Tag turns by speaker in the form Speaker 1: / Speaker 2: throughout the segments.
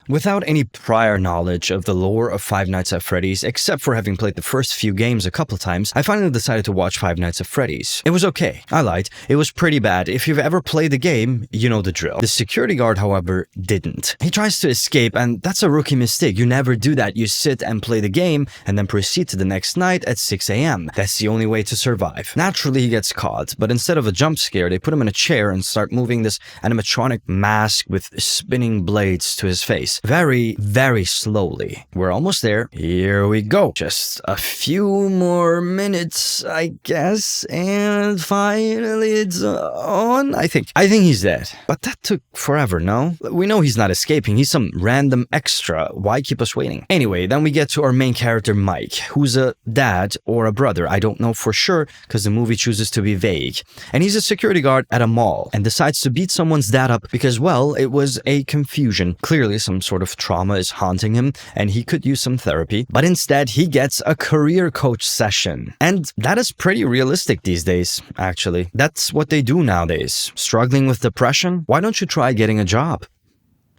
Speaker 1: Without any prior knowledge of the lore of Five Nights at Freddy's, except for having played the first few games a couple times, I finally decided to watch Five Nights at Freddy's. It was okay. I lied. It was pretty bad. If you've ever played the game, you know the drill. The security guard, however, didn't. He tries to escape, and that's a rookie mistake. You never do that. You sit and play the game, and then proceed to the next night at 6 a.m. That's the only way to survive. Naturally, he gets caught, but instead of a jump scare, they put him in a chair and start moving this animatronic mask with spinning blades to his face. Very, very slowly. We're almost there. Here we go. Just a few more minutes, I guess, and finally it's on, I think. I think he's dead. But that took forever, no? We know he's not escaping. He's some random extra. Why keep us waiting? Anyway, then we get to our main character, Mike, who's a dad or a brother. I don't know for sure because the movie chooses to be vague. And he's a security guard at a mall and decides to beat someone's dad up because, well, it was a confusion. Clearly, some sort of trauma is haunting him and he could use some therapy. But instead, he gets a career coach session. And that is pretty realistic these days, actually. That's what they do nowadays. Struggling with depression? Why don't you try getting a job?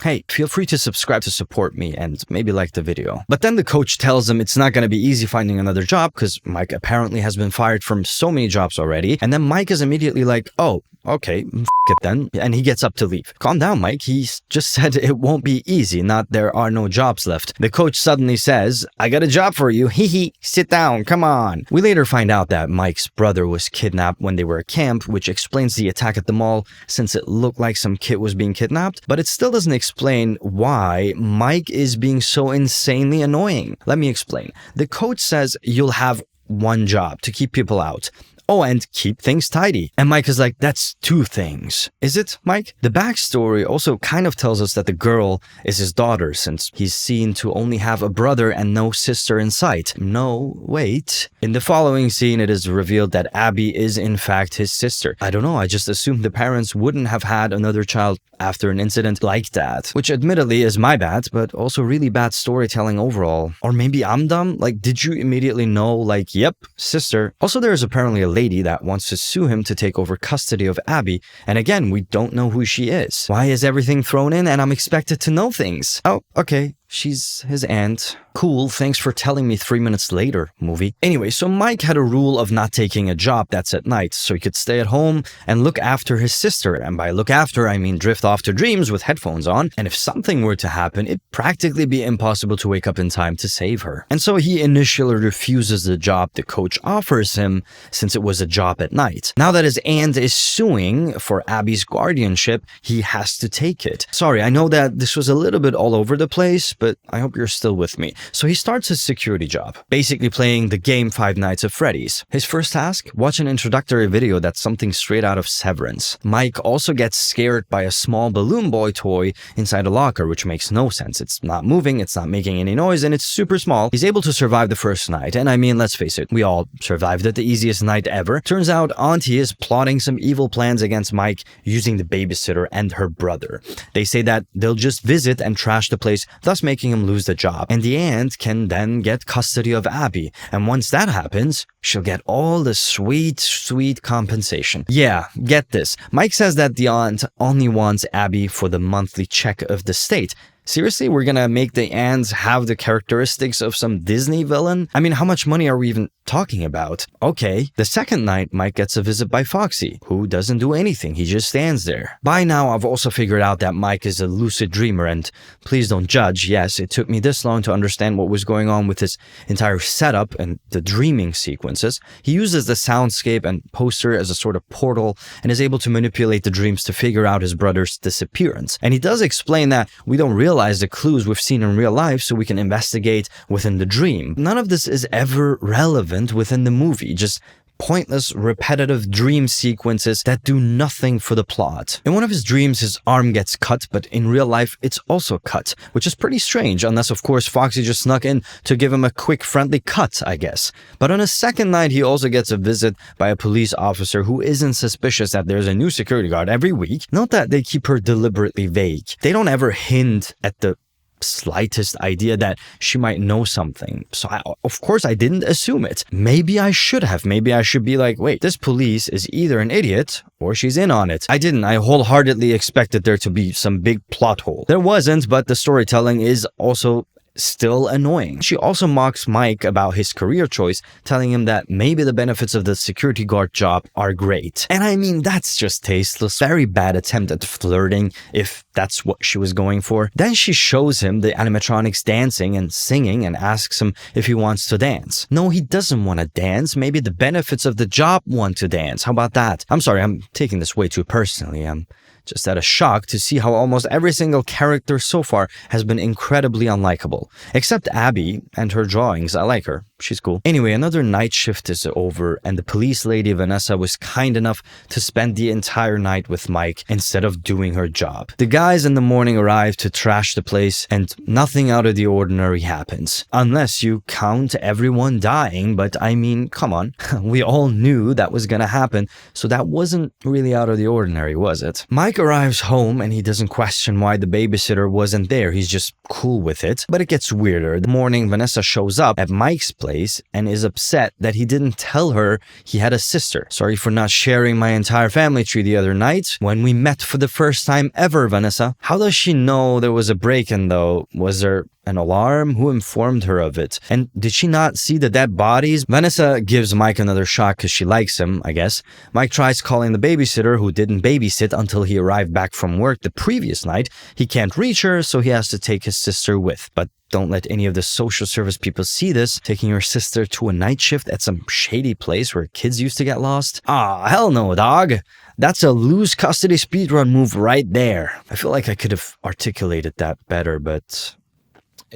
Speaker 1: Hey, feel free to subscribe to support me and maybe like the video. But then the coach tells him it's not going to be easy finding another job because Mike apparently has been fired from so many jobs already. And then Mike is immediately like, oh, okay, f it then. And he gets up to leave. Calm down, Mike. He just said it won't be easy, not there are no jobs left. The coach suddenly says, I got a job for you. Hee hee, sit down, come on. We later find out that Mike's brother was kidnapped when they were at camp, which explains the attack at the mall since it looked like some kid was being kidnapped. But it still doesn't explain why Mike is being so insanely annoying. Let me explain. The coach says you'll have one job to keep people out. Oh, and keep things tidy. And Mike is like, that's two things. Is it, Mike? The backstory also kind of tells us that the girl is his daughter since he's seen to only have a brother and no sister in sight. No, wait. In the following scene, it is revealed that Abby is in fact his sister. I don't know, I just assumed the parents wouldn't have had another child after an incident like that, which admittedly is my bad, but also really bad storytelling overall. Or maybe I'm dumb? Like, did you immediately know, like, yep, sister? Also, there is apparently a lady that wants to sue him to take over custody of Abby, and again, we don't know who she is. Why is everything thrown in and I'm expected to know things? Oh, okay. She's his aunt. Cool, thanks for telling me 3 minutes later, movie. Anyway, so Mike had a rule of not taking a job that's at night, so he could stay at home and look after his sister. And by look after, I mean drift off to dreams with headphones on. And if something were to happen, it'd practically be impossible to wake up in time to save her. And so he initially refuses the job the coach offers him since it was a job at night. Now that his aunt is suing for Abby's guardianship, he has to take it. Sorry, I know that this was a little bit all over the place, but I hope you're still with me. So he starts his security job, basically playing the game Five Nights at Freddy's. His first task? Watch an introductory video that's something straight out of Severance. Mike also gets scared by a small balloon boy toy inside a locker, which makes no sense. It's not moving, it's not making any noise, and it's super small. He's able to survive the first night, and I mean, let's face it, we all survived it, the easiest night ever. Turns out Auntie is plotting some evil plans against Mike using the babysitter and her brother. They say that they'll just visit and trash the place, thus making him lose the job. And the aunt can then get custody of Abby. And once that happens, she'll get all the sweet, sweet compensation. Yeah, get this. Mike says that the aunt only wants Abby for the monthly check of the state. Seriously, we're gonna make the aunts have the characteristics of some Disney villain? I mean, how much money are we even talking about? Okay, the second night, Mike gets a visit by Foxy, who doesn't do anything, he just stands there. By now, I've also figured out that Mike is a lucid dreamer, and please don't judge, yes, it took me this long to understand what was going on with his entire setup and the dreaming sequences. He uses the soundscape and poster as a sort of portal, and is able to manipulate the dreams to figure out his brother's disappearance. And he does explain that we don't realize the clues we've seen in real life so we can investigate within the dream. None of this is ever relevant within the movie, just pointless, repetitive dream sequences that do nothing for the plot. In one of his dreams, his arm gets cut, but in real life, it's also cut, which is pretty strange, unless of course Foxy just snuck in to give him a quick friendly cut, I guess. But on his second night, he also gets a visit by a police officer who isn't suspicious that there's a new security guard every week. Note that they keep her deliberately vague. They don't ever hint at the slightest idea that she might know something. So of course I didn't assume it. Maybe I should have. Maybe I should be like, wait, this police is either an idiot or she's in on it. I didn't. I wholeheartedly expected there to be some big plot hole. There wasn't, but the storytelling is also still annoying. She also mocks Mike about his career choice, telling him that maybe the benefits of the security guard job are great. And I mean, that's just tasteless. Very bad attempt at flirting, if that's what she was going for. Then she shows him the animatronics dancing and singing and asks him if he wants to dance. No, he doesn't want to dance. Maybe the benefits of the job want to dance. How about that? I'm sorry, I'm taking this way too personally. I'm just at a shock to see how almost every single character so far has been incredibly unlikable. Except Abby and her drawings. I like her. She's cool. Anyway, another night shift is over and the police lady Vanessa was kind enough to spend the entire night with Mike instead of doing her job. The guys in the morning arrive to trash the place and nothing out of the ordinary happens. Unless you count everyone dying, but I mean, come on. We all knew that was gonna happen, so that wasn't really out of the ordinary, was it? Mike arrives home and he doesn't question why the babysitter wasn't there. He's just cool with it. But it gets weirder. The morning Vanessa shows up at Mike's place and is upset that he didn't tell her he had a sister. Sorry for not sharing my entire family tree the other night when we met for the first time ever, Vanessa. How does she know there was a break-in though? Was there an alarm? Who informed her of it? And did she not see the dead bodies? Vanessa gives Mike another shot because she likes him, I guess. Mike tries calling the babysitter who didn't babysit until he arrived back from work the previous night. He can't reach her, so he has to take his sister with. But don't let any of the social service people see this, taking your sister to a night shift at some shady place where kids used to get lost. Ah, hell no, dog. That's a lose custody speedrun move right there. I feel like I could have articulated that better, but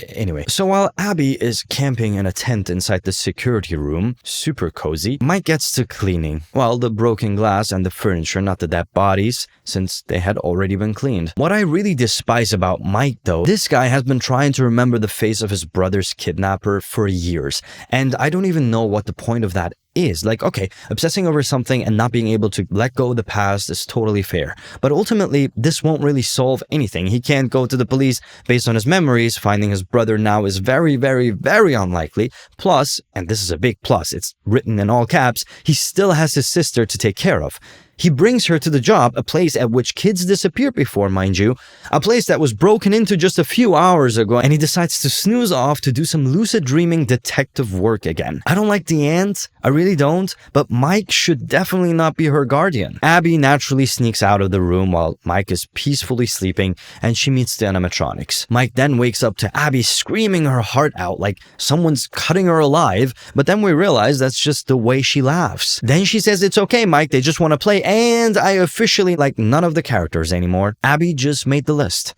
Speaker 1: anyway, so while Abby is camping in a tent inside the security room, super cozy, Mike gets to cleaning. Well, the broken glass and the furniture, not the dead bodies, since they had already been cleaned. What I really despise about Mike though, this guy has been trying to remember the face of his brother's kidnapper for years, and I don't even know what the point of that is. Like, okay, obsessing over something and not being able to let go of the past is totally fair. But ultimately, this won't really solve anything. He can't go to the police based on his memories. Finding his brother now is very, very, very unlikely. Plus, and this is a big plus, it's written in all caps, he still has his sister to take care of. He brings her to the job, a place at which kids disappeared before, mind you, a place that was broken into just a few hours ago, and he decides to snooze off to do some lucid dreaming detective work again. I don't like the aunt, I really don't, but Mike should definitely not be her guardian. Abby naturally sneaks out of the room while Mike is peacefully sleeping, and she meets the animatronics. Mike then wakes up to Abby screaming her heart out like someone's cutting her alive, but then we realize that's just the way she laughs. Then she says, "It's okay, Mike, they just want to play," and I officially like none of the characters anymore. Abby just made the list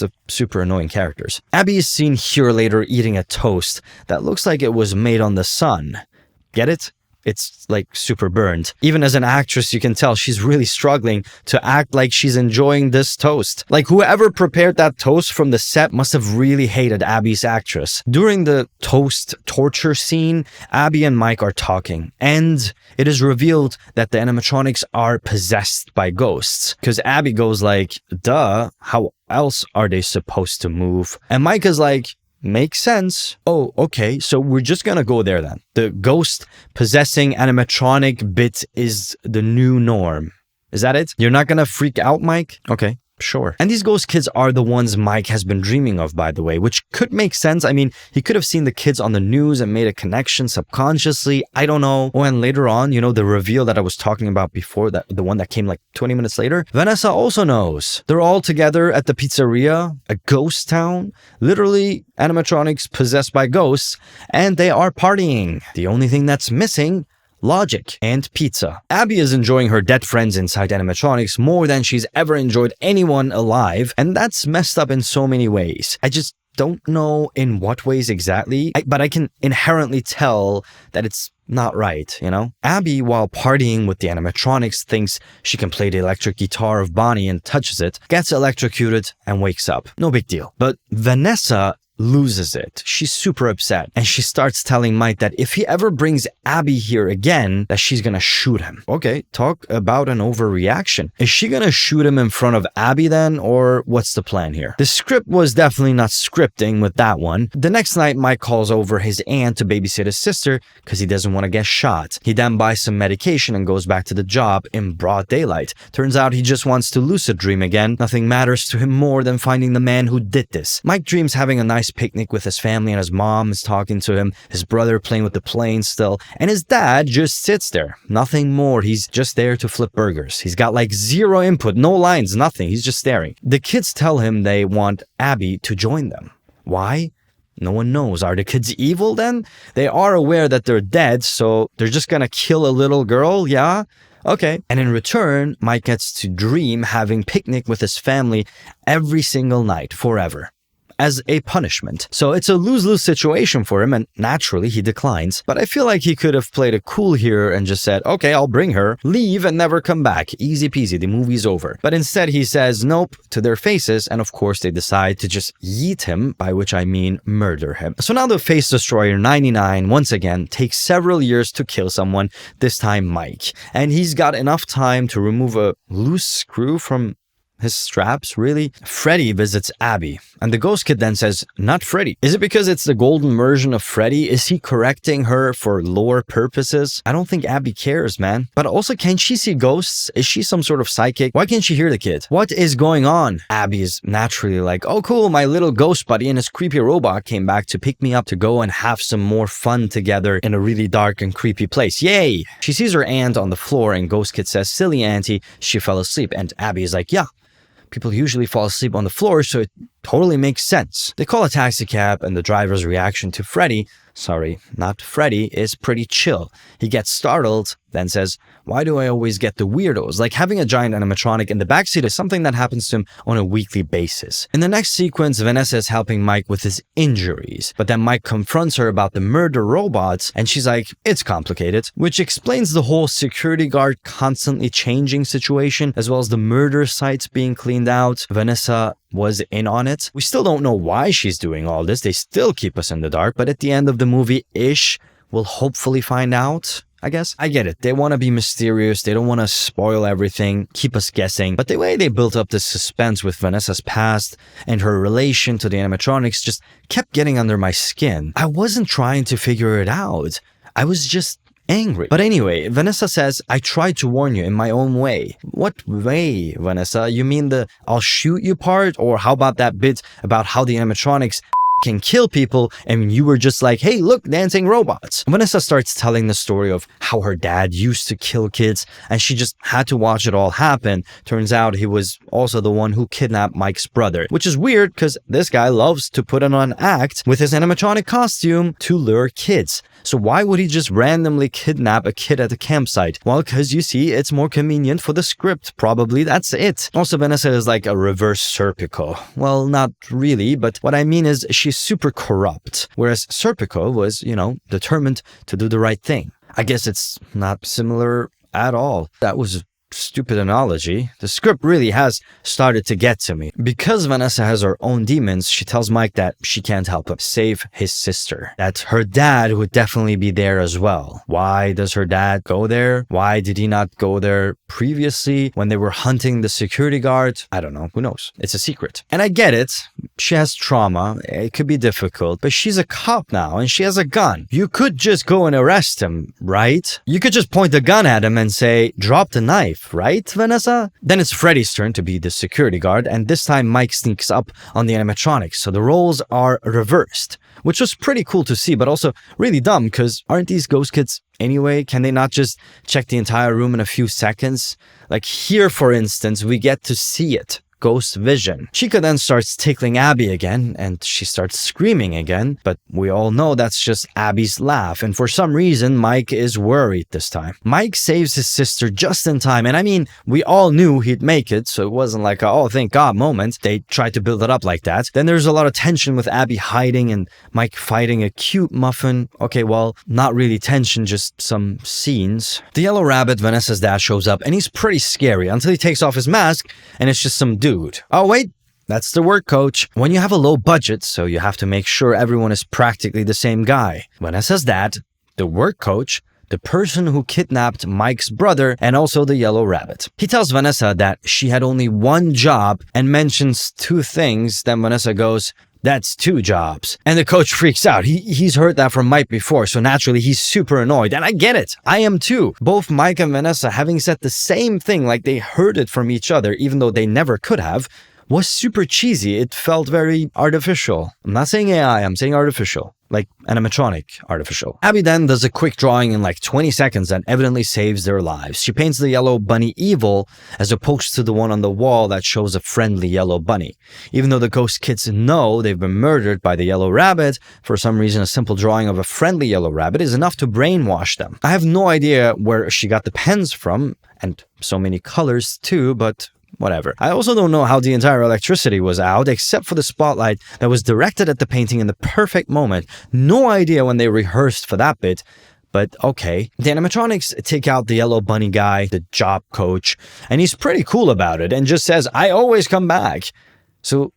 Speaker 1: of super annoying characters. Abby is seen here later eating a toast that looks like it was made on the sun. Get it? It's like super burned. Even as an actress, you can tell she's really struggling to act like she's enjoying this toast. Like whoever prepared that toast from the set must have really hated Abby's actress. During the toast torture scene, Abby and Mike are talking, and it is revealed that the animatronics are possessed by ghosts. Because Abby goes like, duh, how else are they supposed to move? And Mike is like, makes sense. Oh, okay, so we're just gonna go there then. The ghost possessing animatronic bit is the new norm. Is that it? You're not gonna freak out, Mike? Okay. Sure. And these ghost kids are the ones Mike has been dreaming of, by the way, which could make sense. I mean, he could have seen the kids on the news and made a connection subconsciously. I don't know. Oh, and later on, you know, the reveal that I was talking about before, that the one that came like 20 minutes later, Vanessa also knows. They're all together at the pizzeria, a ghost town, literally animatronics possessed by ghosts, and they are partying. The only thing that's missing, logic and pizza. Abby is enjoying her dead friends inside animatronics more than she's ever enjoyed anyone alive, and that's messed up in so many ways. I just don't know in what ways exactly, but I can inherently tell that it's not right, you know? Abby, while partying with the animatronics, thinks she can play the electric guitar of Bonnie and touches it, gets electrocuted and wakes up. No big deal. But Vanessa loses it. She's super upset, and she starts telling Mike that if he ever brings Abby here again, that she's gonna shoot him. Okay, talk about an overreaction. Is she gonna shoot him in front of Abby then, or what's the plan here? The script was definitely not scripting with that one. The next night, Mike calls over his aunt to babysit his sister because he doesn't want to get shot. He then buys some medication and goes back to the job in broad daylight. Turns out he just wants to lucid dream again. Nothing matters to him more than finding the man who did this. Mike dreams having a nice picnic with his family, and his mom is talking to him, his brother playing with the plane still, and his dad just sits there. Nothing more. He's just there to flip burgers. He's got like zero input, no lines, nothing. He's just staring. The kids tell him they want Abby to join them. Why? No one knows. Are the kids evil then? They are aware that they're dead, so they're just gonna kill a little girl, yeah? Okay. And in return, Mike gets to dream having picnic with his family every single night forever, as a punishment. So it's a lose-lose situation for him, and naturally he declines. But I feel like he could have played it cool here and just said, okay, I'll bring her, leave and never come back. Easy peasy, the movie's over. But instead he says nope to their faces, and of course they decide to just yeet him, by which I mean murder him. So now the Face Destroyer 99 once again takes several years to kill someone, this time Mike. And he's got enough time to remove a loose screw from his straps, really? Freddy visits Abby, and the ghost kid then says, not Freddy. Is it because it's the golden version of Freddy? Is he correcting her for lore purposes? I don't think Abby cares, man. But also, can she see ghosts? Is she some sort of psychic? Why can't she hear the kid? What is going on? Abby is naturally like, oh cool, my little ghost buddy and his creepy robot came back to pick me up to go and have some more fun together in a really dark and creepy place. Yay! She sees her aunt on the floor, and ghost kid says, silly auntie, she fell asleep. And Abby is like, yeah, people usually fall asleep on the floor, so it totally makes sense. They call a taxi cab, and the driver's reaction to Freddy, sorry, not Freddy, is pretty chill. He gets startled, then says, why do I always get the weirdos? Like having a giant animatronic in the backseat is something that happens to him on a weekly basis. In the next sequence, Vanessa is helping Mike with his injuries, but then Mike confronts her about the murder robots, and she's like, it's complicated, which explains the whole security guard constantly changing situation, as well as the murder sites being cleaned out. Vanessa was in on it. We still don't know why she's doing all this. They still keep us in the dark, but at the end of the movie-ish, we'll hopefully find out, I guess. I get it. They want to be mysterious. They don't want to spoil everything, keep us guessing. But the way they built up the suspense with Vanessa's past and her relation to the animatronics just kept getting under my skin. I wasn't trying to figure it out. I was just angry. But anyway, Vanessa says, I tried to warn you in my own way. What way, Vanessa? You mean the I'll shoot you part? Or how about that bit about how the animatronics can kill people, and you were just like, hey, look, dancing robots. Vanessa starts telling the story of how her dad used to kill kids, and she just had to watch it all happen. Turns out he was also the one who kidnapped Mike's brother, which is weird because this guy loves to put on an act with his animatronic costume to lure kids. So why would he just randomly kidnap a kid at a campsite? Well, because you see, it's more convenient for the script. Probably that's it. Also, Vanessa is like a reverse Serpico. Well, not really, but what I mean is she's super corrupt, whereas Serpico was, determined to do the right thing. I guess it's not similar at all. That was a stupid analogy. The script really has started to get to me. Because Vanessa has her own demons, she tells Mike that she can't help him save his sister. That her dad would definitely be there as well. Why does her dad go there? Why did he not go there previously when they were hunting the security guard? I don't know. Who knows? It's a secret. And I get it. She has trauma. It could be difficult, but she's a cop now and she has a gun. You could just go and arrest him, right? You could just point the gun at him and say, drop the knife. Right, Vanessa? Then it's Freddy's turn to be the security guard, and this time Mike sneaks up on the animatronics, so the roles are reversed, which was pretty cool to see, but also really dumb, because aren't these ghost kids anyway? Can they not just check the entire room in a few seconds? Like here, for instance, we get to see it. Ghost vision. Chica then starts tickling Abby again, and she starts screaming again, but we all know that's just Abby's laugh, and for some reason, Mike is worried this time. Mike saves his sister just in time, and I mean, we all knew he'd make it, so it wasn't like a, oh, thank God moment. They tried to build it up like that. Then there's a lot of tension with Abby hiding and Mike fighting a cute muffin. Okay, well, not really tension, just some scenes. The yellow rabbit, Vanessa's dad, shows up, and he's pretty scary until he takes off his mask, and it's just some dude. Oh, wait, That's the work coach. When you have a low budget, so you have to make sure everyone is practically the same guy. Vanessa's dad, the work coach, the person who kidnapped Mike's brother, and also the yellow rabbit. He tells Vanessa that she had only one job and mentions two things. Then Vanessa goes, "That's two jobs." And the coach freaks out. He's heard that from Mike before, so naturally he's super annoyed. And I get it. I am too. Both Mike and Vanessa having said the same thing like they heard it from each other, even though they never could have, was super cheesy. It felt very artificial. I'm not saying AI, I'm saying artificial. Like animatronic artificial. Abby then does a quick drawing in like 20 seconds that evidently saves their lives. She paints the yellow bunny evil as opposed to the one on the wall that shows a friendly yellow bunny. Even though the ghost kids know they've been murdered by the yellow rabbit, for some reason a simple drawing of a friendly yellow rabbit is enough to brainwash them. I have no idea where she got the pens from, and so many colors too, but whatever. I also don't know how the entire electricity was out, except for the spotlight that was directed at the painting in the perfect moment. No idea when they rehearsed for that bit, but okay. The animatronics take out the yellow bunny guy, the job coach, and he's pretty cool about it and just says, "I always come back." So,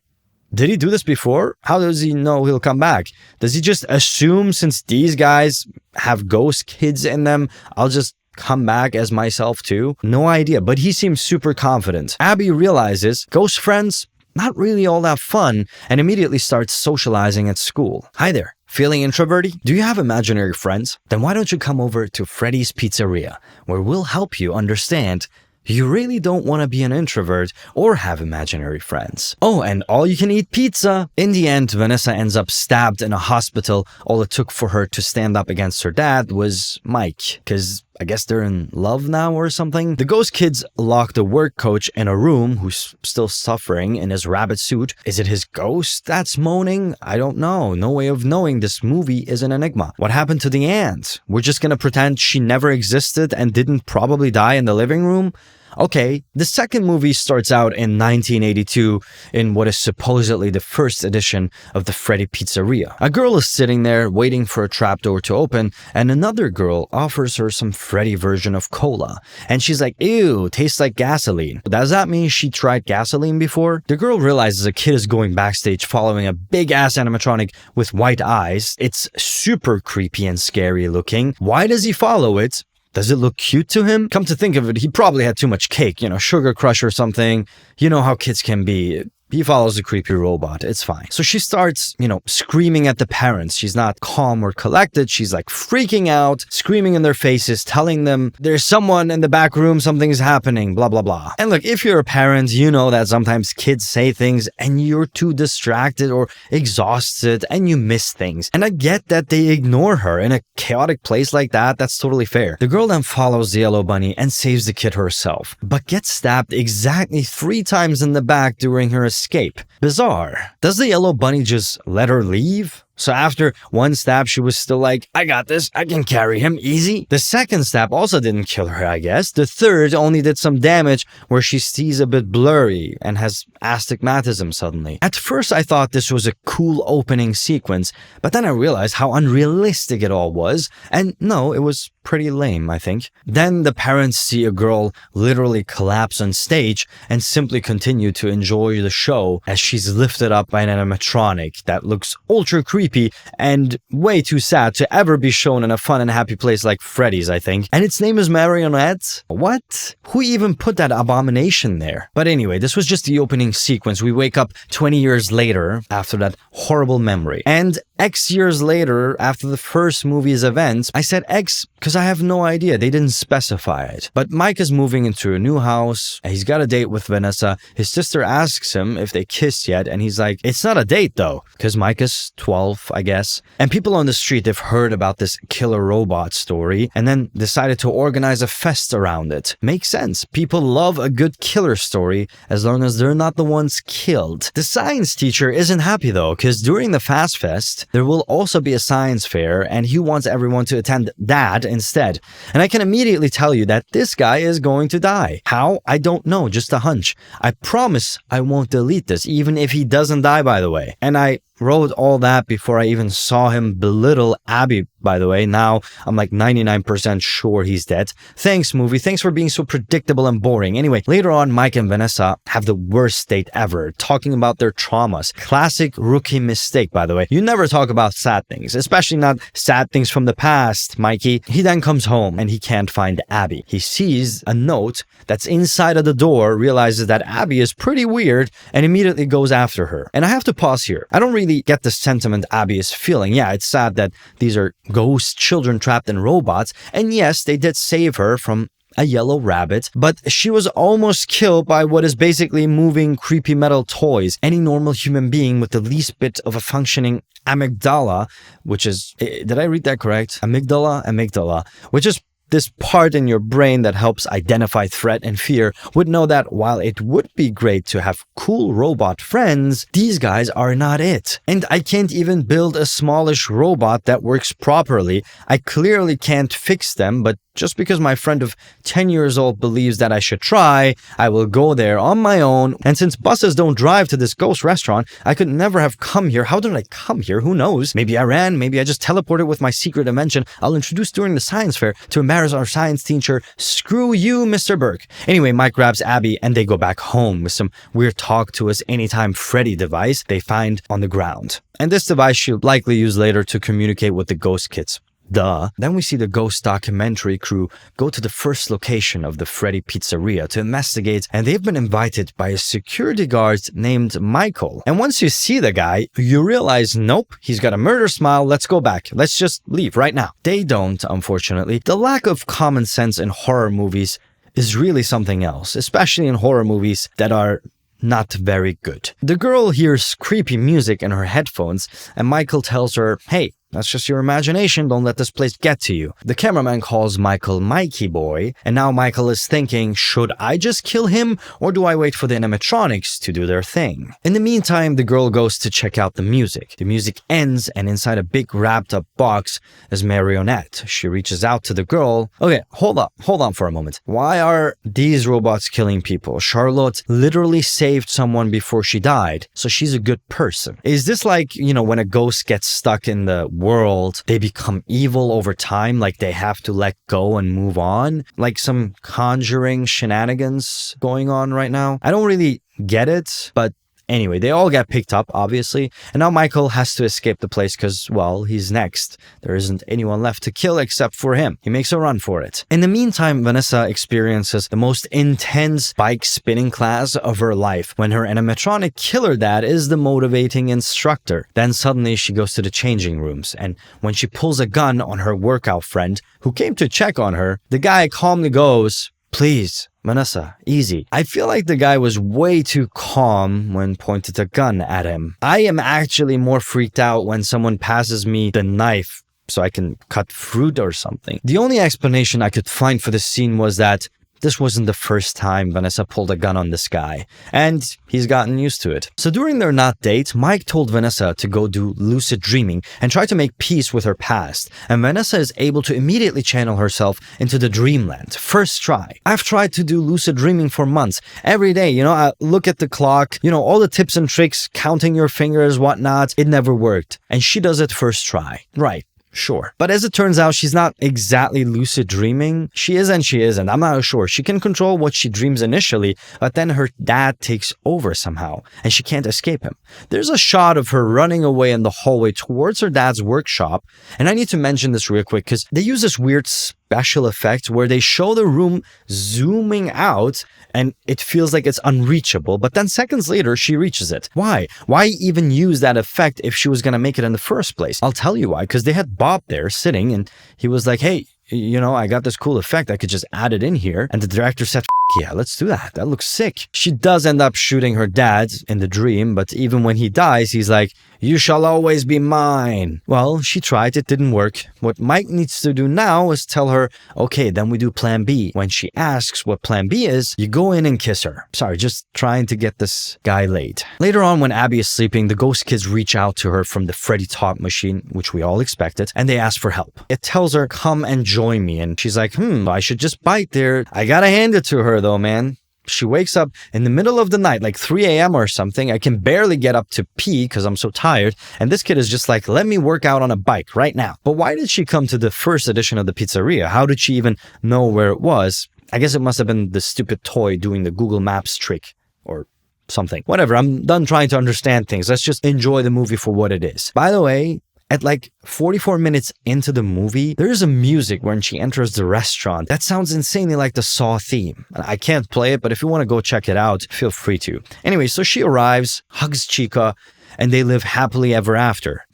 Speaker 1: did he do this before? How does he know he'll come back? Does he just assume since these guys have ghost kids in them, I'll just come back as myself too? No idea, but he seems super confident. Abby realizes ghost friends, not really all that fun, and immediately starts socializing at school. Hi there. Feeling introverted? Do you have imaginary friends? Then why don't you come over to Freddy's Pizzeria, where we'll help you understand you really don't want to be an introvert or have imaginary friends. Oh, and all-you-can-eat pizza! In the end, Vanessa ends up stabbed in a hospital. All it took for her to stand up against her dad was Mike, because I guess they're in love now or something. The ghost kids lock the work coach in a room who's still suffering in his rabbit suit. Is it his ghost that's moaning? I don't know. No way of knowing. This movie is an enigma. What happened to the aunt? We're just gonna pretend she never existed and didn't probably die in the living room? Okay, the second movie starts out in 1982 in what is supposedly the first edition of the Freddy Pizzeria. A girl is sitting there waiting for a trapdoor to open, and another girl offers her some Freddy version of cola. And she's like, "Ew, tastes like gasoline." Does that mean she tried gasoline before? The girl realizes a kid is going backstage following a big-ass animatronic with white eyes. It's super creepy and scary looking. Why does he follow it? Does it look cute to him? Come to think of it, he probably had too much cake, sugar crush or something. You know how kids can be. He follows a creepy robot. It's fine. So she starts, screaming at the parents. She's not calm or collected. She's like freaking out, screaming in their faces, telling them there's someone in the back room, something's happening, blah, blah, blah. And look, if you're a parent, you know that sometimes kids say things and you're too distracted or exhausted and you miss things. And I get that they ignore her in a chaotic place like that. That's totally fair. The girl then follows the yellow bunny and saves the kid herself, but gets stabbed exactly 3 times in the back during her escape. Bizarre. Does the yellow bunny just let her leave? So after one stab, she was still like, "I got this, I can carry him, easy." The second stab also didn't kill her, I guess. The third only did some damage where she sees a bit blurry and has astigmatism suddenly. At first I thought this was a cool opening sequence, but then I realized how unrealistic it all was, and no, it was pretty lame, I think. Then the parents see a girl literally collapse on stage and simply continue to enjoy the show as she's lifted up by an animatronic that looks ultra creepy and way too sad to ever be shown in a fun and happy place like Freddy's, I think. And its name is Marionette? What? Who even put that abomination there? But anyway, this was just the opening sequence. We wake up 20 years later after that horrible memory. And X years later, after the first movie's events, I said X because I have no idea. They didn't specify it. But Mike is moving into a new house. He's got a date with Vanessa. His sister asks him if they kissed yet, and he's like, "It's not a date though," because Mike is 12, I guess. And people on the street have heard about this killer robot story and then decided to organize a fest around it. Makes sense. People love a good killer story as long as they're not the ones killed. The science teacher isn't happy though, because during the Fast Fest, there will also be a science fair and he wants everyone to attend that instead. And I can immediately tell you that this guy is going to die. How? I don't know, just a hunch. I promise I won't delete this, even if he doesn't die, by the way. And I wrote all that before I even saw him belittle Abby, by the way. Now I'm like 99% sure he's dead. Thanks, movie. Thanks for being so predictable and boring. Anyway, later on, Mike and Vanessa have the worst date ever, talking about their traumas. Classic rookie mistake, by the way. You never talk about sad things, especially not sad things from the past, Mikey. He then comes home and he can't find Abby. He sees a note that's inside of the door, realizes that Abby is pretty weird, and immediately goes after her. And I have to pause here. I don't really get the sentiment Abby is feeling. Yeah, it's sad that these are ghost children trapped in robots, and yes, they did save her from a yellow rabbit, but she was almost killed by what is basically moving creepy metal toys. Any normal human being with the least bit of a functioning amygdala, which is, did I read that correct? Amygdala, which is this part in your brain that helps identify threat and fear, would know that while it would be great to have cool robot friends, these guys are not it. And I can't even build a smallish robot that works properly. I clearly can't fix them, but just because my friend of 10 years old believes that I should try, I will go there on my own. And since buses don't drive to this ghost restaurant, I could never have come here. How did I come here? Who knows? Maybe I ran. Maybe I just teleported with my secret invention I'll introduce during the science fair to embarrass our science teacher. Screw you, Mr. Burke. Anyway, Mike grabs Abby and they go back home with some weird talk to us anytime Freddy device they find on the ground. And this device she'll likely use later to communicate with the ghost kids. Duh. Then we see the ghost documentary crew go to the first location of the Freddy pizzeria to investigate, and they've been invited by a security guard named Michael. And once you see the guy, you realize, nope, he's got a murder smile, let's go back. Let's just leave right now. They don't, unfortunately. The lack of common sense in horror movies is really something else, especially in horror movies that are not very good. The girl hears creepy music in her headphones, and Michael tells her, hey, that's just your imagination, don't let this place get to you. The cameraman calls Michael Mikey Boy, and now Michael is thinking, should I just kill him, or do I wait for the animatronics to do their thing? In the meantime, the girl goes to check out the music. The music ends, and inside a big wrapped up box is Marionette. She reaches out to the girl. Okay, hold on for a moment. Why are these robots killing people? Charlotte literally saved someone before she died, so she's a good person. Is this like, when a ghost gets stuck in the world, they become evil over time, like they have to let go and move on, like some conjuring shenanigans going on right now? I don't really get it, but anyway, they all get picked up, obviously, and now Michael has to escape the place because, well, he's next. There isn't anyone left to kill except for him. He makes a run for it. In the meantime, Vanessa experiences the most intense bike spinning class of her life when her animatronic killer dad is the motivating instructor. Then suddenly she goes to the changing rooms, and when she pulls a gun on her workout friend who came to check on her, the guy calmly goes, "Please, Vanessa, easy." I feel like the guy was way too calm when pointed a gun at him. I am actually more freaked out when someone passes me the knife so I can cut fruit or something. The only explanation I could find for this scene was that this wasn't the first time Vanessa pulled a gun on this guy, and he's gotten used to it. So during their not date, Mike told Vanessa to go do lucid dreaming and try to make peace with her past, and Vanessa is able to immediately channel herself into the dreamland. First try. I've tried to do lucid dreaming for months. Every day, I look at the clock, all the tips and tricks, counting your fingers, whatnot. It never worked. And she does it first try. Right. Sure. But as it turns out, she's not exactly lucid dreaming. She is and she isn't. I'm not sure. She can control what she dreams initially, but then her dad takes over somehow, and she can't escape him. There's a shot of her running away in the hallway towards her dad's workshop, and I need to mention this real quick because they use this weird special effect where they show the room zooming out and it feels like it's unreachable, but then seconds later she reaches it. Why? Why even use that effect if she was gonna make it in the first place? I'll tell you why, because they had Bob there sitting and he was like, hey, I got this cool effect, I could just add it in here. And the director said, yeah, let's do that. That looks sick. She does end up shooting her dad in the dream, but even when he dies, he's like, you shall always be mine. Well, she tried, it didn't work. What Mike needs to do now is tell her, okay, then we do plan B. When she asks what plan B is, you go in and kiss her. Sorry, just trying to get this guy laid. Later on, when Abby is sleeping, the ghost kids reach out to her from the Freddy talk machine, which we all expected, and they ask for help. It tells her, come and join me. And she's like, I should just bite there. I gotta hand it to her though, man. She wakes up in the middle of the night, like 3 a.m. or something. I can barely get up to pee because I'm so tired. And this kid is just like, let me work out on a bike right now. But why did she come to the first edition of the pizzeria? How did she even know where it was? I guess it must have been the stupid toy doing the Google Maps trick or something. Whatever, I'm done trying to understand things. Let's just enjoy the movie for what it is. By the way, at like 44 minutes into the movie, there is a music when she enters the restaurant. That sounds insanely like the Saw theme. I can't play it, but if you want to go check it out, feel free to. Anyway, so she arrives, hugs Chica, and they live happily ever after.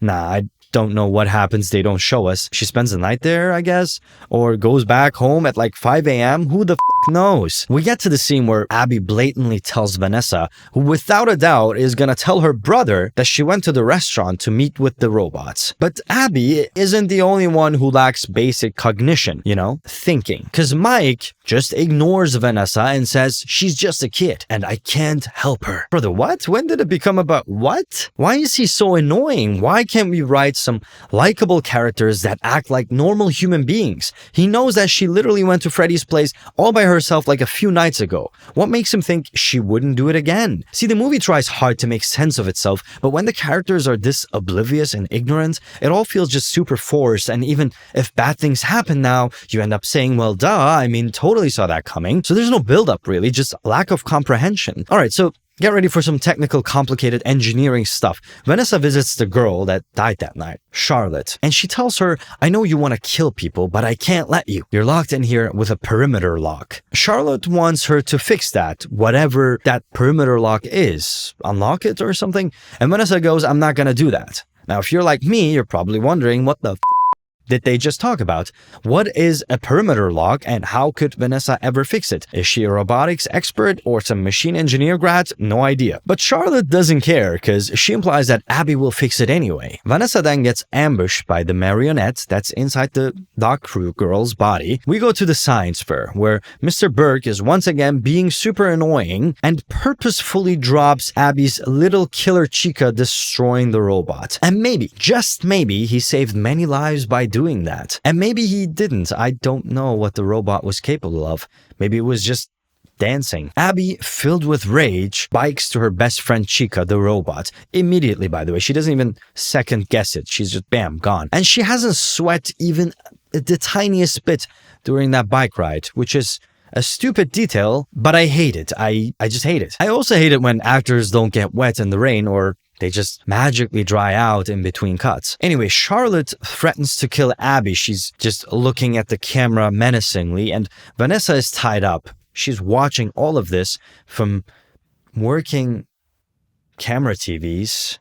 Speaker 1: Nah, I don't know what happens. They don't show us. She spends the night there, I guess, or goes back home at like 5 a.m. Who the knows? We get to the scene where Abby blatantly tells Vanessa, who without a doubt is gonna tell her brother that she went to the restaurant to meet with the robots. But Abby isn't the only one who lacks basic cognition, thinking. Because Mike just ignores Vanessa and says she's just a kid and I can't help her. Brother, what? When did it become about what? Why is he so annoying? Why can't we write some likable characters that act like normal human beings? He knows that she literally went to Freddy's place all by herself like a few nights ago. What makes him think she wouldn't do it again? See, the movie tries hard to make sense of itself, but when the characters are this oblivious and ignorant, it all feels just super forced, and even if bad things happen now, you end up saying, well, duh, I mean, totally saw that coming. So there's no build-up really, just lack of comprehension. Alright, so get ready for some technical, complicated engineering stuff. Vanessa visits the girl that died that night, Charlotte, and she tells her, I know you want to kill people, but I can't let you. You're locked in here with a perimeter lock. Charlotte wants her to fix that, whatever that perimeter lock is. Unlock it or something? And Vanessa goes, I'm not gonna do that. Now, if you're like me, you're probably wondering, what the did they just talk about? What is a perimeter lock and how could Vanessa ever fix it? Is she a robotics expert or some machine engineer grad? No idea. But Charlotte doesn't care because she implies that Abby will fix it anyway. Vanessa then gets ambushed by the marionette that's inside the dock crew girl's body. We go to the science fair where Mr. Burke is once again being super annoying and purposefully drops Abby's little killer Chica destroying the robot. And maybe, just maybe, he saved many lives by doing that. And maybe he didn't. I don't know what the robot was capable of. Maybe it was just dancing. Abby, filled with rage, bikes to her best friend Chica, the robot. Immediately, by the way. She doesn't even second guess it. She's just bam, gone. And she hasn't sweat even the tiniest bit during that bike ride, which is a stupid detail, but I hate it. I just hate it. I also hate it when actors don't get wet in the rain or they just magically dry out in between cuts. Anyway, Charlotte threatens to kill Abby. She's just looking at the camera menacingly, and Vanessa is tied up. She's watching all of this from working camera TVs.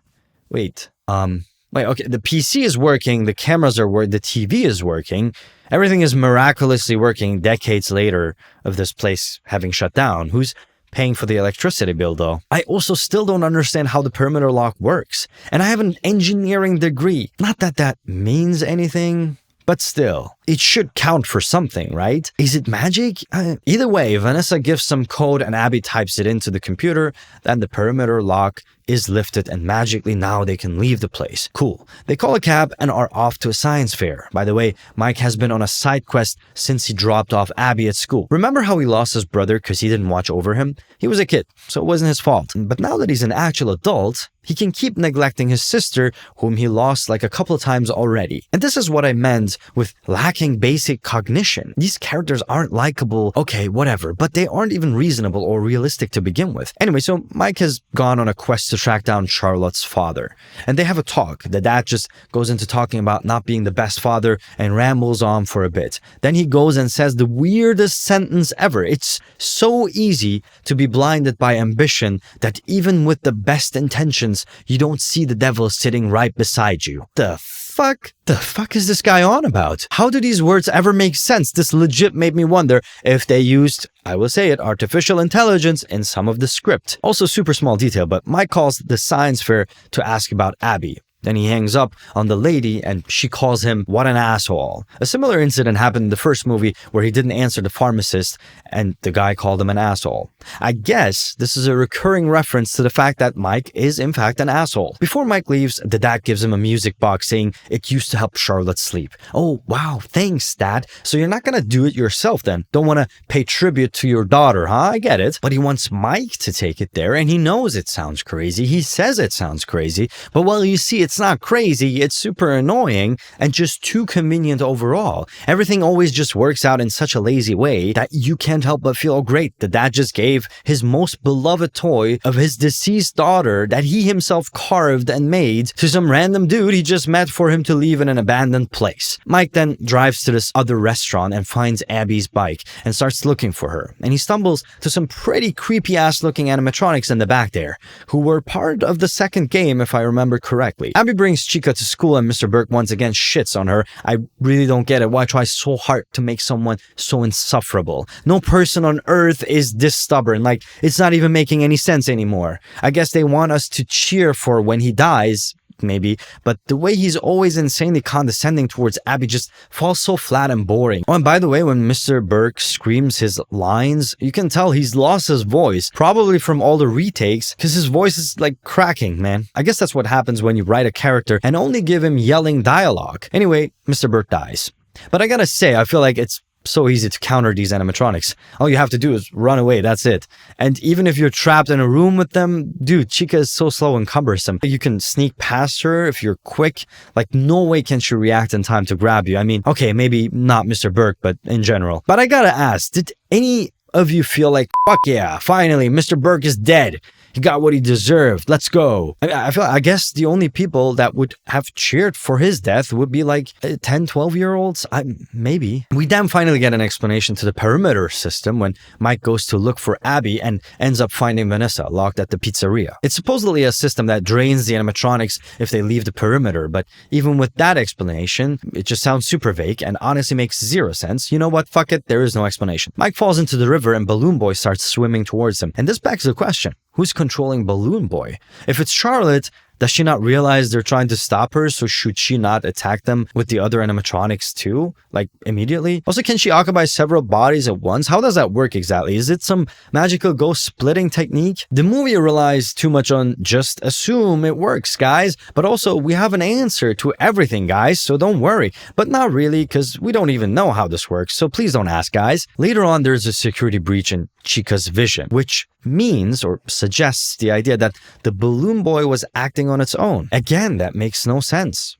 Speaker 1: Wait, okay, the PC is working, the cameras are working, the TV is working. Everything is miraculously working decades later of this place having shut down. Who's paying for the electricity bill though? I also still don't understand how the perimeter lock works. And I have an engineering degree. Not that that means anything, but still, it should count for something, right? Is it magic? Either way, Vanessa gives some code and Abby types it into the computer, then the perimeter lock is lifted and magically now they can leave the place. Cool. They call a cab and are off to a science fair. By the way, Mike has been on a side quest since he dropped off Abby at school. Remember how he lost his brother because he didn't watch over him? He was a kid, so it wasn't his fault. But now that he's an actual adult, he can keep neglecting his sister, whom he lost like a couple of times already. And this is what I meant with lacking basic cognition. These characters aren't likable, okay, whatever, but they aren't even reasonable or realistic to begin with. Anyway, so Mike has gone on a quest to track down Charlotte's father. And they have a talk. The dad just goes into talking about not being the best father and rambles on for a bit. Then he goes and says the weirdest sentence ever. It's so easy to be blinded by ambition that even with the best intentions, you don't see the devil sitting right beside you. The fuck is this guy on about? How do these words ever make sense? This legit made me wonder if they used, I will say it, artificial intelligence in some of the script. Also super small detail, but Mike calls the science fair to ask about Abby. Then he hangs up on the lady and she calls him, "What an asshole." A similar incident happened in the first movie where he didn't answer the pharmacist and the guy called him an asshole. I guess this is a recurring reference to the fact that Mike is in fact an asshole. Before Mike leaves, the dad gives him a music box saying it used to help Charlotte sleep. Oh, wow, thanks, Dad. So you're not gonna do it yourself then? Don't wanna pay tribute to your daughter, huh? I get it. But he wants Mike to take it there and he knows it sounds crazy. He says it sounds crazy, but well, you see, it's not crazy, it's super annoying and just too convenient overall. Everything always just works out in such a lazy way that you can't help but feel great. The dad just gave his most beloved toy of his deceased daughter that he himself carved and made to some random dude he just met for him to leave in an abandoned place. Mike then drives to this other restaurant and finds Abby's bike and starts looking for her. And he stumbles to some pretty creepy ass looking animatronics in the back there, who were part of the second game if I remember correctly. Abby brings Chica to school and Mr. Burke once again shits on her. I really don't get it. Why try so hard to make someone so insufferable? No person on earth is this stubborn. Like, it's not even making any sense anymore. I guess they want us to cheer for when he dies, maybe, but the way he's always insanely condescending towards Abby just falls so flat and boring. Oh, and by the way, when Mr. Burke screams his lines, you can tell he's lost his voice, probably from all the retakes, because his voice is like cracking, man. I guess that's what happens when you write a character and only give him yelling dialogue. Anyway, Mr. Burke dies. But I gotta say, I feel like it's so easy to counter these animatronics. All you have to do is run away, that's it. And even if you're trapped in a room with them, dude, Chica is so slow and cumbersome. You can sneak past her if you're quick. Like, no way can she react in time to grab you. I mean, okay, maybe not Mr. Burke, but in general. But I gotta ask, did any of you feel like, fuck yeah, finally, Mr. Burke is dead? He got what he deserved. Let's go. I guess the only people that would have cheered for his death would be like 10, 12-year-olds. Maybe. We then finally get an explanation to the perimeter system when Mike goes to look for Abby and ends up finding Vanessa locked at the pizzeria. It's supposedly a system that drains the animatronics if they leave the perimeter, but even with that explanation, it just sounds super vague and honestly makes zero sense. You know what? Fuck it. There is no explanation. Mike falls into the river and Balloon Boy starts swimming towards him. And this begs the question. Who's controlling Balloon Boy? If it's Charlotte, does she not realize they're trying to stop her? So should she not attack them with the other animatronics too? Like, immediately? Also, can she occupy several bodies at once? How does that work exactly? Is it some magical ghost splitting technique? The movie relies too much on just assume it works, guys. But also, we have an answer to everything, guys, so don't worry. But not really, because we don't even know how this works, so please don't ask, guys. Later on, there's a security breach in Chica's vision, which means or suggests the idea that the Balloon Boy was acting on its own. Again, that makes no sense.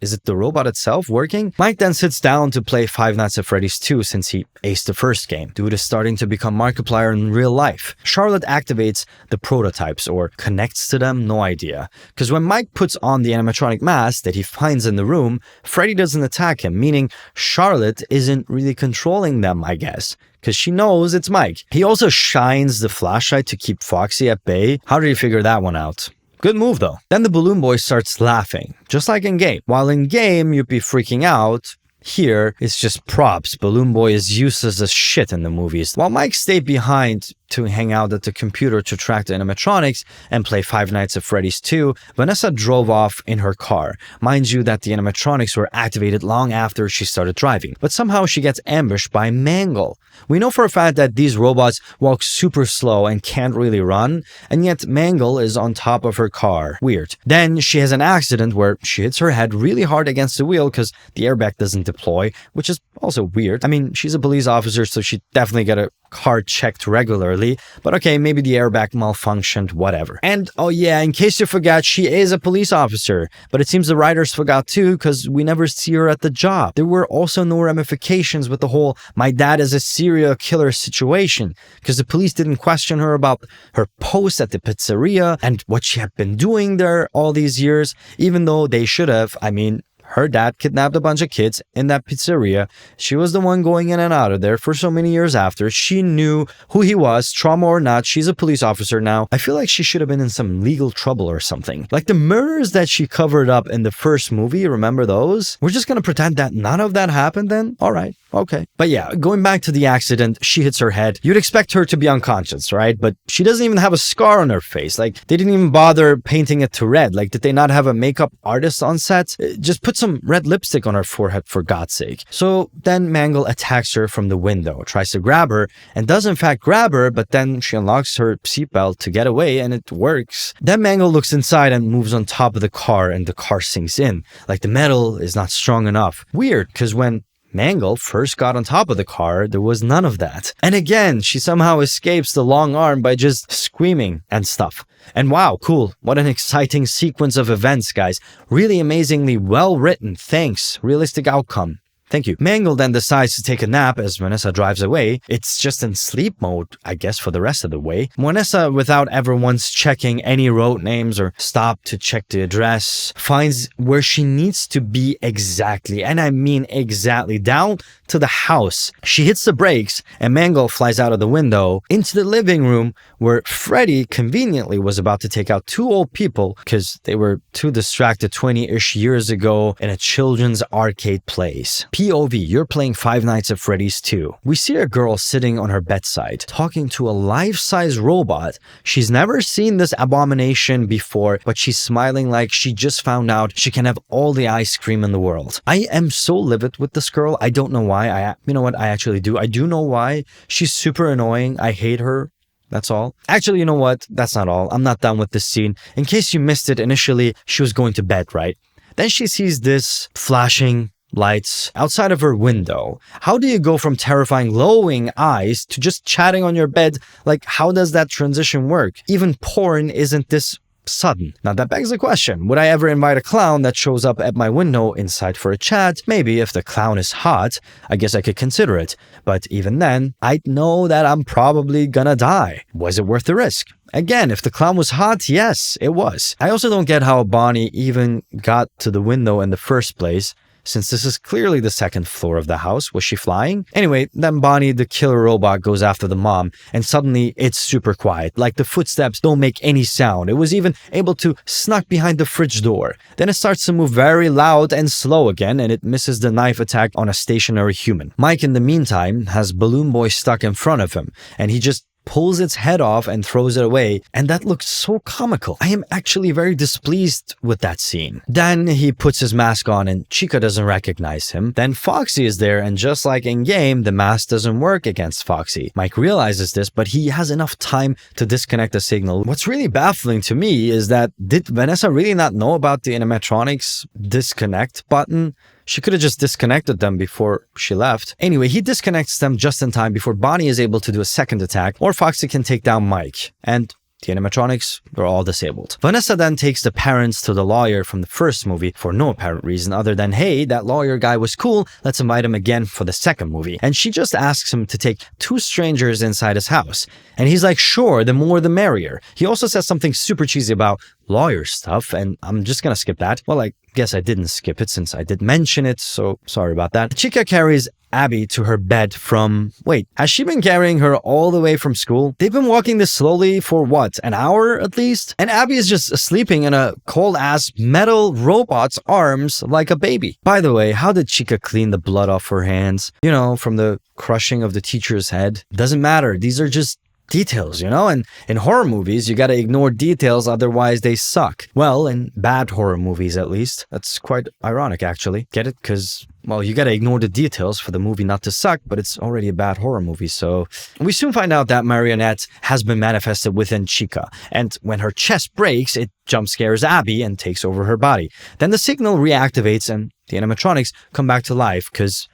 Speaker 1: Is it the robot itself working? Mike then sits down to play Five Nights at Freddy's 2 since he aced the first game. Dude is starting to become Markiplier in real life. Charlotte activates the prototypes or connects to them, no idea. Because when Mike puts on the animatronic mask that he finds in the room, Freddy doesn't attack him, meaning Charlotte isn't really controlling them, I guess. Because she knows it's Mike. He also shines the flashlight to keep Foxy at bay. How did he figure that one out? Good move though. Then the Balloon Boy starts laughing, just like in game. While in game, you'd be freaking out. Here, it's just props. Balloon Boy is useless as shit in the movies. While Mike stayed behind to hang out at the computer to track the animatronics and play Five Nights at Freddy's 2, Vanessa drove off in her car. Mind you that the animatronics were activated long after she started driving, but somehow she gets ambushed by Mangle. We know for a fact that these robots walk super slow and can't really run, and yet Mangle is on top of her car. Weird. Then she has an accident where she hits her head really hard against the wheel because the airbag doesn't deploy, which is also weird. I mean, she's a police officer, so she definitely got a car checked regularly, but okay, maybe the airbag malfunctioned, whatever. And oh yeah, in case you forgot, she is a police officer, but it seems the writers forgot too because we never see her at the job. There were also no ramifications with the whole "my dad is a serial killer" situation because the police didn't question her about her post at the pizzeria and what she had been doing there all these years, even though they should have. I mean, her dad kidnapped a bunch of kids in that pizzeria. She was the one going in and out of there for so many years after. She knew who he was, trauma or not. She's a police officer now. I feel like she should have been in some legal trouble or something. Like the murders that she covered up in the first movie, remember those? We're just gonna pretend that none of that happened then? Alright, okay. But yeah, going back to the accident, she hits her head. You'd expect her to be unconscious, right? But she doesn't even have a scar on her face. Like, they didn't even bother painting it to red. Like, did they not have a makeup artist on set? Just put some red lipstick on her forehead, for God's sake. So then Mangle attacks her from the window, tries to grab her, and does in fact grab her, but then she unlocks her seatbelt to get away, and it works. Then Mangle looks inside and moves on top of the car, and the car sinks in. Like, the metal is not strong enough. Weird, because when Mangle first got on top of the car, there was none of that. And again, she somehow escapes the long arm by just screaming and stuff. And wow, cool. What an exciting sequence of events, guys. Really amazingly well written. Thanks. Realistic outcome. Thank you. Mangle then decides to take a nap as Vanessa drives away. It's just in sleep mode, I guess, for the rest of the way. Vanessa, without ever once checking any road names or stop to check the address, finds where she needs to be exactly. And I mean exactly, down to the house. She hits the brakes and Mangle flies out of the window into the living room where Freddy conveniently was about to take out two old people because they were too distracted 20-ish years ago in a children's arcade place. POV, you're playing Five Nights at Freddy's 2. We see a girl sitting on her bedside, talking to a life-size robot. She's never seen this abomination before, but she's smiling like she just found out she can have all the ice cream in the world. I am so livid with this girl. I don't know why. You know what? I actually do. I do know why. She's super annoying. I hate her. That's all. Actually, you know what? That's not all. I'm not done with this scene. In case you missed it, initially, she was going to bed, right? Then she sees this flashing lights outside of her window. How do you go from terrifying glowing eyes to just chatting on your bed? Like, how does that transition work? Even porn isn't this sudden. Now that begs the question, would I ever invite a clown that shows up at my window inside for a chat? Maybe if the clown is hot, I guess I could consider it. But even then, I'd know that I'm probably gonna die. Was it worth the risk? Again, if the clown was hot, yes, it was. I also don't get how Bonnie even got to the window in the first place. Since this is clearly the second floor of the house, was she flying? Anyway, then Bonnie, the killer robot, goes after the mom, and suddenly it's super quiet, like the footsteps don't make any sound. It was even able to snuck behind the fridge door. Then it starts to move very loud and slow again, and it misses the knife attack on a stationary human. Mike, in the meantime, has Balloon Boy stuck in front of him, and he just pulls its head off and throws it away, and that looks so comical. I am actually very displeased with that scene. Then he puts his mask on and Chica doesn't recognize him. Then Foxy is there, and just like in game, the mask doesn't work against Foxy. Mike realizes this, but he has enough time to disconnect the signal. What's really baffling to me is that, did Vanessa really not know about the animatronics disconnect button? She could have just disconnected them before she left. Anyway, he disconnects them just in time before Bonnie is able to do a second attack, or Foxy can take down Mike. And the animatronics were all disabled. Vanessa then takes the parents to the lawyer from the first movie for no apparent reason other than, hey, that lawyer guy was cool, let's invite him again for the second movie. And she just asks him to take two strangers inside his house. And he's like, sure, the more the merrier. He also says something super cheesy about lawyer stuff, and I'm just gonna skip that. Well, I guess I didn't skip it since I did mention it, so sorry about that. Chica carries Abby to her bed from... Wait, has she been carrying her all the way from school? They've been walking this slowly for what, an hour at least? And Abby is just sleeping in a cold-ass metal robot's arms like a baby. By the way, how did Chica clean the blood off her hands? You know, from the crushing of the teacher's head? Doesn't matter, these are just details, you know? And in horror movies, you gotta ignore details, otherwise they suck. Well, in bad horror movies at least. That's quite ironic, actually. Get it? Because, well, you gotta ignore the details for the movie not to suck, but it's already a bad horror movie, so... We soon find out that Marionette has been manifested within Chica, and when her chest breaks, it jump scares Abby and takes over her body. Then the signal reactivates and the animatronics come back to life, because...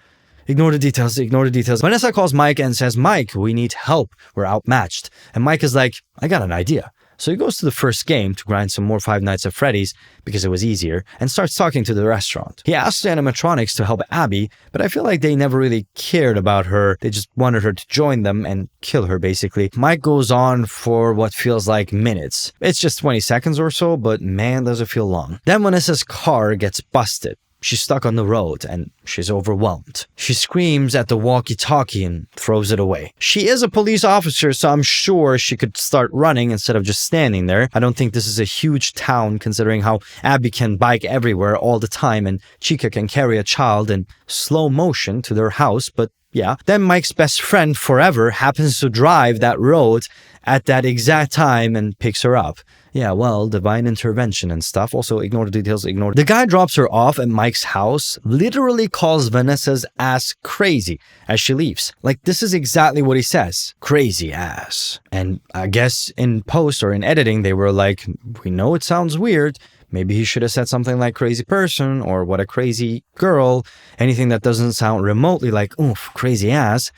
Speaker 1: Ignore the details, ignore the details. Vanessa calls Mike and says, Mike, we need help. We're outmatched. And Mike is like, I got an idea. So he goes to the first game to grind some more Five Nights at Freddy's because it was easier and starts talking to the restaurant. He asks the animatronics to help Abby, but I feel like they never really cared about her. They just wanted her to join them and kill her, basically. Mike goes on for what feels like minutes. It's just 20 seconds or so, but man, does it feel long. Then Vanessa's car gets busted. She's stuck on the road and she's overwhelmed. She screams at the walkie-talkie and throws it away. She is a police officer, so I'm sure she could start running instead of just standing there. I don't think this is a huge town considering how Abby can bike everywhere all the time and Chica can carry a child in slow motion to their house, but yeah. Then Mike's best friend forever happens to drive that road at that exact time and picks her up. Yeah, well, divine intervention and stuff. Also, ignore the details, ignore. The guy drops her off at Mike's house, literally calls Vanessa's ass crazy as she leaves. Like, this is exactly what he says. Crazy ass. And I guess in post or in editing, they were like, we know it sounds weird. Maybe he should have said something like crazy person or what a crazy girl. Anything that doesn't sound remotely like, oof, crazy ass.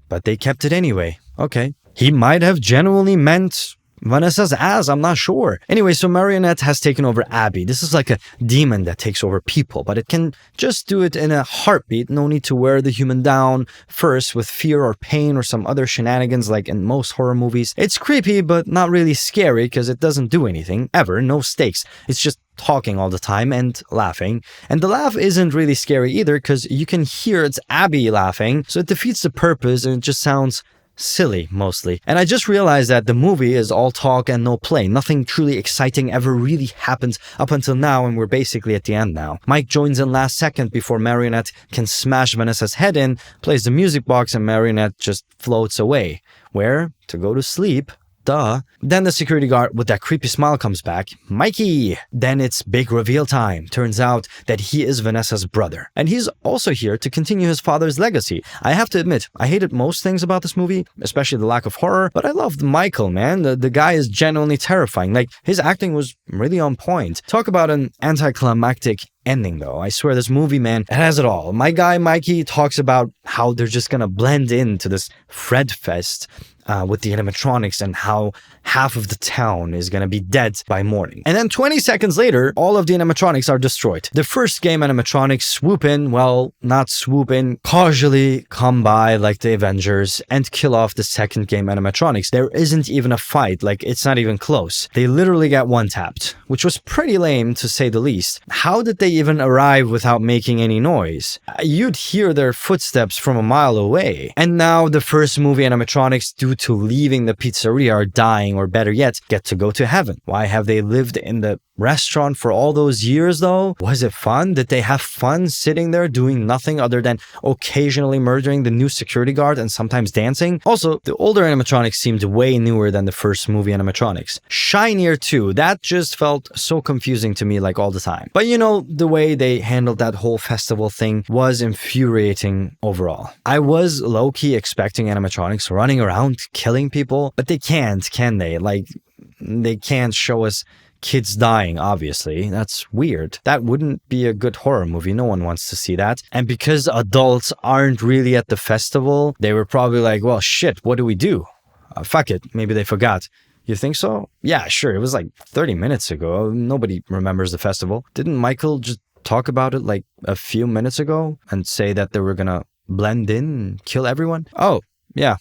Speaker 1: But they kept it anyway. Okay. He might have genuinely meant Vanessa's ass, I'm not sure. Anyway, so Marionette has taken over Abby. This is like a demon that takes over people, but it can just do it in a heartbeat. No need to wear the human down first with fear or pain or some other shenanigans like in most horror movies. It's creepy, but not really scary because it doesn't do anything, ever, no stakes. It's just talking all the time and laughing. And the laugh isn't really scary either because you can hear it's Abby laughing, so it defeats the purpose and it just sounds silly mostly. And I just realized that the movie is all talk and no play. Nothing truly exciting ever really happens up until now, and we're basically at the end now. Mike joins in last second before Marionette can smash Vanessa's head in, plays the music box, and Marionette just floats away. Where? To go to sleep. Duh. Then the security guard with that creepy smile comes back. Mikey! Then it's big reveal time. Turns out that he is Vanessa's brother. And he's also here to continue his father's legacy. I have to admit, I hated most things about this movie, especially the lack of horror, but I loved Michael, man. The guy is genuinely terrifying. Like, his acting was really on point. Talk about an anticlimactic ending though. I swear this movie, man, it has it all. My guy Mikey talks about how they're just gonna blend into this Fred fest with the animatronics and how half of the town is gonna be dead by morning. And then 20 seconds later, all of the animatronics are destroyed. The first game animatronics swoop in, well, not swoop in, casually come by like the Avengers and kill off the second game animatronics. There isn't even a fight, like it's not even close. They literally get one-tapped, which was pretty lame to say the least. How did they even arrive without making any noise? You'd hear their footsteps from a mile away. And now the first movie animatronics, due to leaving the pizzeria, are dying, or better yet, get to go to heaven. Why have they lived in the restaurant for all those years though? Was it fun? Did they have fun sitting there doing nothing other than occasionally murdering the new security guard and sometimes dancing? Also, the older animatronics seemed way newer than the first movie animatronics. Shinier too. That just felt so confusing to me like all the time. But you know, the way they handled that whole festival thing was infuriating overall. I was low-key expecting animatronics running around killing people, but they can't, can they? Like, they can't show us kids dying, obviously. That's weird. That wouldn't be a good horror movie. No one wants to see that. And because adults aren't really at the festival, they were probably like, well, shit, what do we do? Fuck it. Maybe they forgot. You think so? Yeah, sure. It was like 30 minutes ago. Nobody remembers the festival. Didn't Michael just talk about it like a few minutes ago and say that they were gonna blend in and kill everyone? Oh, yeah.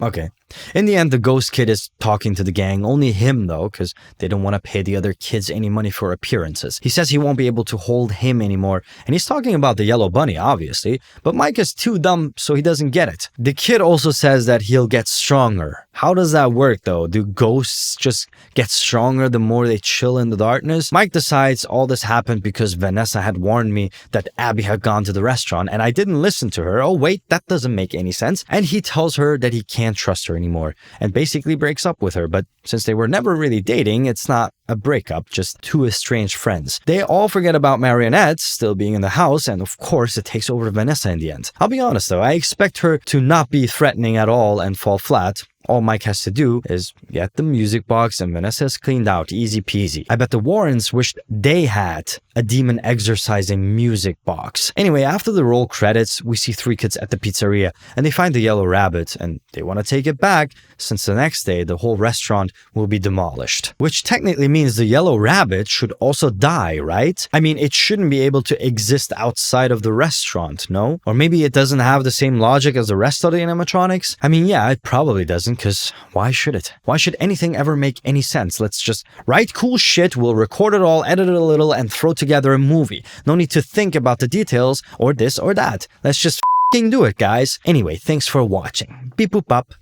Speaker 1: Okay. In the end, the ghost kid is talking to the gang, only him though, because they don't want to pay the other kids any money for appearances. He says he won't be able to hold him anymore, and he's talking about the yellow bunny, obviously, but Mike is too dumb, so he doesn't get it. The kid also says that he'll get stronger. How does that work though? Do ghosts just get stronger the more they chill in the darkness? Mike decides all this happened because Vanessa had warned me that Abby had gone to the restaurant, and I didn't listen to her. Oh wait, that doesn't make any sense. And he tells her that he can't trust her anymore and basically breaks up with her. But since they were never really dating, it's not a breakup, just two estranged friends. They all forget about Marionette still being in the house, and of course it takes over Vanessa in the end. I'll be honest though, I expect her to not be threatening at all and fall flat. All Mike has to do is get the music box and Vanessa's cleaned out, easy peasy. I bet the Warrens wished they had a demon exorcising music box. Anyway, after the roll credits, we see three kids at the pizzeria and they find the yellow rabbit and they want to take it back since the next day the whole restaurant will be demolished. Which technically means the yellow rabbit should also die, right? I mean, it shouldn't be able to exist outside of the restaurant, no? Or maybe it doesn't have the same logic as the rest of the animatronics? I mean, yeah, it probably doesn't, because why should it? Why should anything ever make any sense? Let's just write cool shit, we'll record it all, edit it a little, and throw together a movie. No need to think about the details or this or that. Let's just f***ing do it, guys. Anyway, thanks for watching. Beep boop bop.